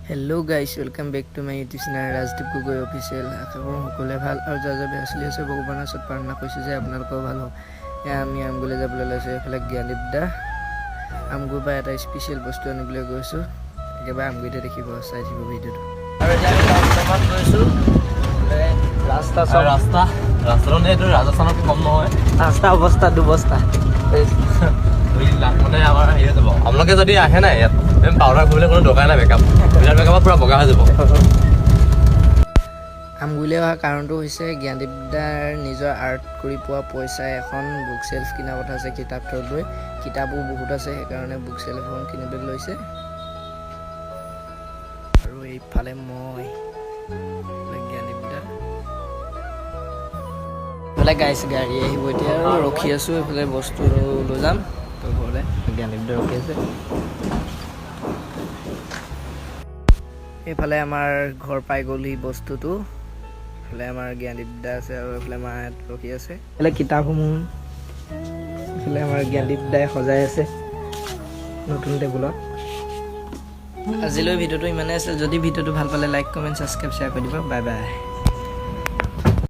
Hello guys welcome back to my YouTube channel Rajdeep Gogoi official आशा करूँ সকলোৱে ভাল আৰু যাৰ বেয়া চলি আছে ভগৱানৰ ওচৰত প্ৰাৰ্থনা কৰিছোঁ যে আপোনালোকৰ ভাল হওক। এয়া আমি আমগুলৈ যাবলৈ লৈছোঁ। এইফালে জ্ঞানদীপ দা আমগুৰ পৰা এটা স্পেচিয়েল বস্তু আনিবলৈ গৈছোঁ। একেবাৰে আমগুৰিতে দেখিব, চাই থাকিব ভিডিঅ'টো। আৰু এতিয়া আমি টাউনত গৈছোঁ। ৰাস্তাটো নে এইটো ৰাজস্থানত কম নহয়। ৰাস্তা অৱস্থা দুবস্থা মানে আমাৰ হেৰি হৈ যাব। আপোনালোকে যদি আহে নাই ইয়াত পাউডাৰ কৰিবলৈ কোনো দৰকাৰ নাই। মেকআপ পুৰা বগা হৈ যাব। আমগুৰিলৈ অহা কাৰণটো হৈছে জ্ঞানদীপ দাৰ নিজৰ আৰ্ট কৰি পোৱা পইচাই এখন বুক চেল্ফ কিনাৰ কথা আছে। কিতাপ থৈ কিতাপো বহুত আছে, সেইকাৰণে বুক চেল্ফ এখন কিনিবলৈ লৈছে। আৰু এইফালে মই জ্ঞানদীপ দা এইফালে গাইছ গাড়ী আহিব এতিয়া আৰু ৰখি আছোঁ। এইফালে বস্তু লৈ যাম তো ঘৰলৈ। জ্ঞানদীপ দা ৰখি আছে। এইফালে আমাৰ ঘৰ পাই গ'লহি বস্তুটো। এইফালে আমাৰ জ্ঞানদীপ দা আছে আৰু এইফালে মাহঁত ৰখি আছে। এইফালে কিতাপসমূহ এইফালে আমাৰ জ্ঞানদীপ দাই সজাই আছে নতুন টেবুলত। আজিলৈ ভিডিঅ'টো ইমানেই আছিল। যদি ভিডিঅ'টো ভাল পালে লাইক কমেণ্ট ছাবস্ক্ৰাইব শ্বেয়াৰ কৰি দিব। Bye bye.